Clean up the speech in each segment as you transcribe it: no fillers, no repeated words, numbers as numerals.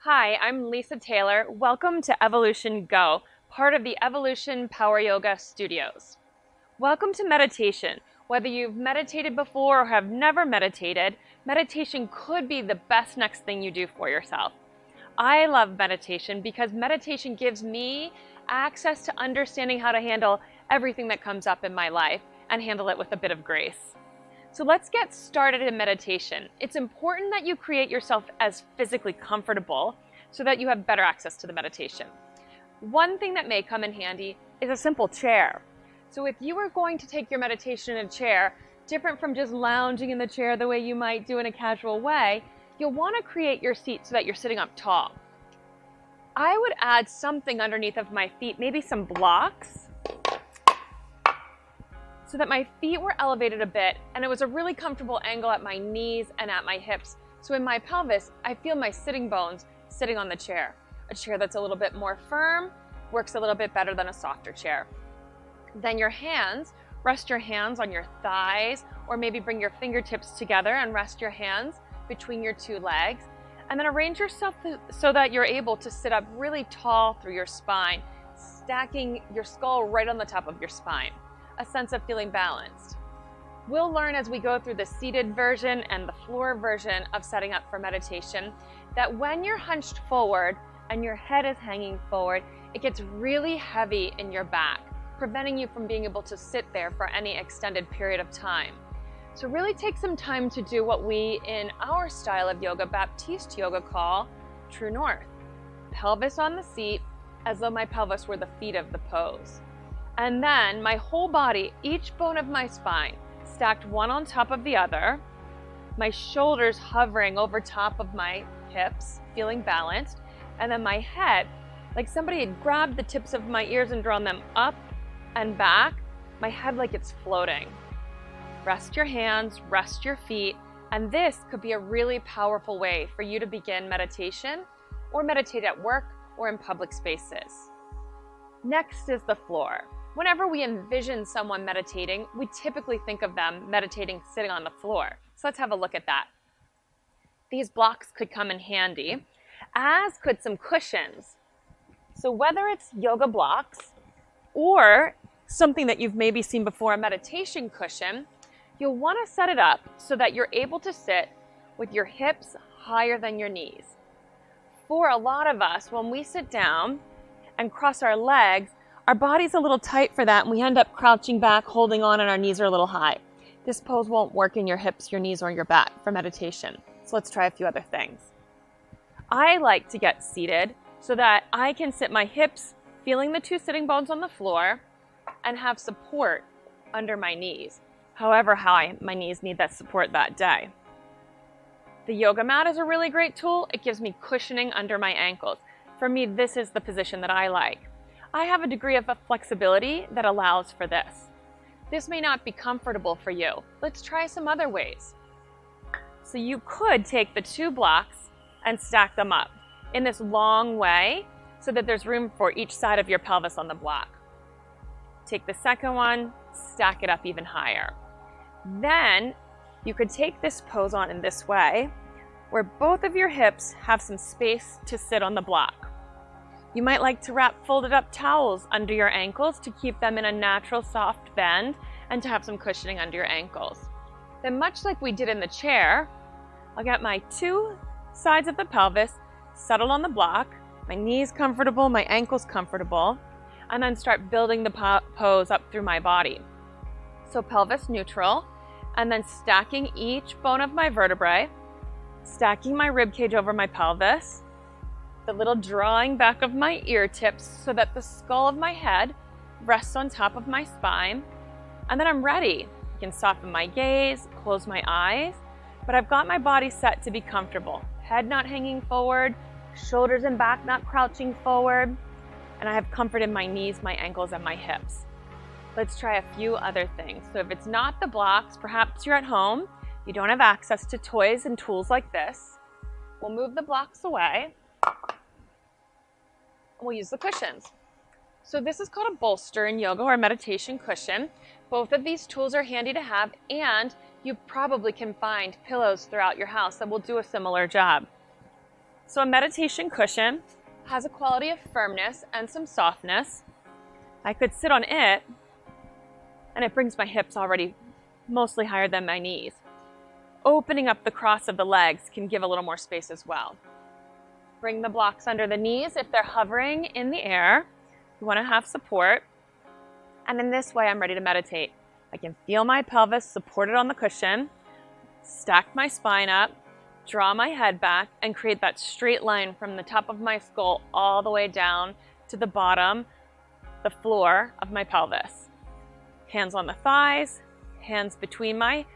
Hi, I'm Lisa Taylor. Welcome to Evolution Go, part of the Evolution Power Yoga Studios. Welcome to meditation. Whether you've meditated before or have never meditated, meditation could be the best next thing you do for yourself. I love meditation because meditation gives me access to understanding how to handle everything that comes up in my life and handle it with a bit of grace. So let's get started in meditation. It's important that you create yourself as physically comfortable so that you have better access to the meditation. One thing that may come in handy is a simple chair. So if you are going to take your meditation in a chair, different from just lounging in the chair the way you might do in a casual way, you'll want to create your seat so that you're sitting up tall. I would add something underneath of my feet, maybe some blocks, so that my feet were elevated a bit and it was a really comfortable angle at my knees and at my hips. So in my pelvis, I feel my sitting bones sitting on the chair. A chair that's a little bit more firm works a little bit better than a softer chair. Then your hands, rest your hands on your thighs, or maybe bring your fingertips together and rest your hands between your two legs. And then arrange yourself so that you're able to sit up really tall through your spine, stacking your skull right on the top of your spine. A sense of feeling balanced. We'll learn as we go through the seated version and the floor version of setting up for meditation that when you're hunched forward and your head is hanging forward, it gets really heavy in your back, preventing you from being able to sit there for any extended period of time. So really take some time to do what we in our style of yoga, Baptiste yoga, call True North. Pelvis on the seat as though my pelvis were the feet of the pose. And then my whole body, each bone of my spine, stacked one on top of the other, my shoulders hovering over top of my hips, feeling balanced, and then my head, like somebody had grabbed the tips of my ears and drawn them up and back, my head like it's floating. Rest your hands, rest your feet, and this could be a really powerful way for you to begin meditation or meditate at work or in public spaces. Next is the floor. Whenever we envision someone meditating, we typically think of them meditating sitting on the floor. So let's have a look at that. These blocks could come in handy, as could some cushions. So whether it's yoga blocks or something that you've maybe seen before, a meditation cushion, you'll want to set it up so that you're able to sit with your hips higher than your knees. For a lot of us, when we sit down and cross our legs, our body's a little tight for that, and we end up crouching back, holding on, and our knees are a little high. This pose won't work in your hips, your knees, or your back for meditation. So let's try a few other things. I like to get seated so that I can sit my hips, feeling the two sitting bones on the floor, and have support under my knees, however high my knees need that support that day. The yoga mat is a really great tool. It gives me cushioning under my ankles. For me, this is the position that I like. I have a degree of flexibility that allows for this. This may not be comfortable for you. Let's try some other ways. So you could take the two blocks and stack them up in this long way so that there's room for each side of your pelvis on the block. Take the second one, stack it up even higher. Then you could take this pose on in this way where both of your hips have some space to sit on the block. You might like to wrap folded up towels under your ankles to keep them in a natural soft bend and to have some cushioning under your ankles. Then much like we did in the chair, I'll get my two sides of the pelvis settled on the block, my knees comfortable, my ankles comfortable, and then start building the pose up through my body. So pelvis neutral, and then stacking each bone of my vertebrae, stacking my rib cage over my pelvis, the little drawing back of my ear tips so that the skull of my head rests on top of my spine. And then I'm ready. I can soften my gaze, close my eyes, but I've got my body set to be comfortable. Head not hanging forward, shoulders and back not crouching forward, and I have comfort in my knees, my ankles, and my hips. Let's try a few other things. So if it's not the blocks, perhaps you're at home, you don't have access to toys and tools like this. We'll move the blocks away. We'll use the cushions. So this is called a bolster in yoga or meditation cushion. Both of these tools are handy to have, and you probably can find pillows throughout your house that will do a similar job. So a meditation cushion has a quality of firmness and some softness. I could sit on it, and it brings my hips already mostly higher than my knees. Opening up the cross of the legs can give a little more space as well. Bring the blocks under the knees if they're hovering in the air. You want to have support. And in this way, I'm ready to meditate. I can feel my pelvis supported on the cushion, stack my spine up, draw my head back, and create that straight line from the top of my skull all the way down to the bottom, the floor of my pelvis. Hands on the thighs, hands between my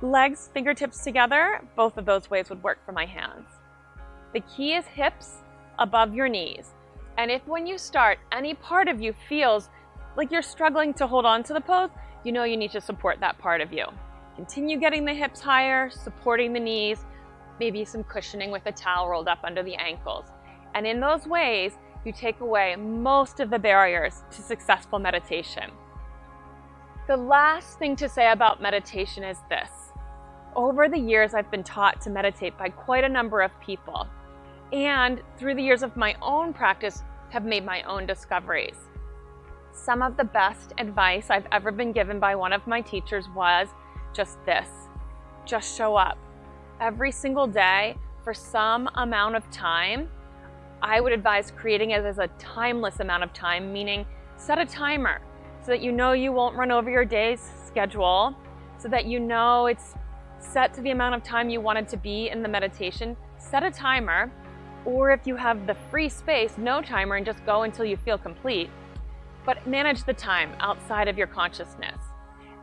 legs, fingertips together. Both of those ways would work for my hands. The key is hips above your knees. And if when you start, any part of you feels like you're struggling to hold on to the pose, you know you need to support that part of you. Continue getting the hips higher, supporting the knees, maybe some cushioning with a towel rolled up under the ankles. And in those ways, you take away most of the barriers to successful meditation. The last thing to say about meditation is this. Over the years, I've been taught to meditate by quite a number of people. And through the years of my own practice, have made my own discoveries. Some of the best advice I've ever been given by one of my teachers was just this: just show up. Every single day for some amount of time. I would advise creating it as a timeless amount of time, meaning set a timer so that you know you won't run over your day's schedule, so that you know it's set to the amount of time you want it to be in the meditation. Set a timer, or if you have the free space, no timer and just go until you feel complete. But manage the time outside of your consciousness.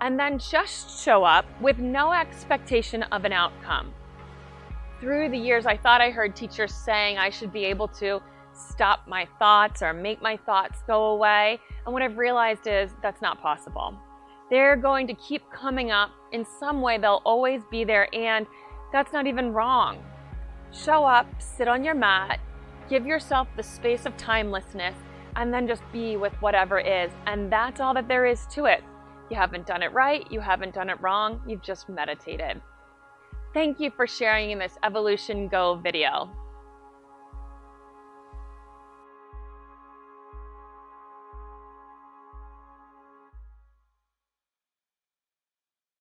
And then just show up with no expectation of an outcome. Through the years, I thought I heard teachers saying I should be able to stop my thoughts or make my thoughts go away. And what I've realized is that's not possible. They're going to keep coming up. In some way, they'll always be there, and that's not even wrong. Show up, sit on your mat, give yourself the space of timelessness, and then just be with whatever is. And that's all that there is to it. You haven't done it right, you haven't done it wrong, you've just meditated. Thank you for sharing in this Evolution Go video.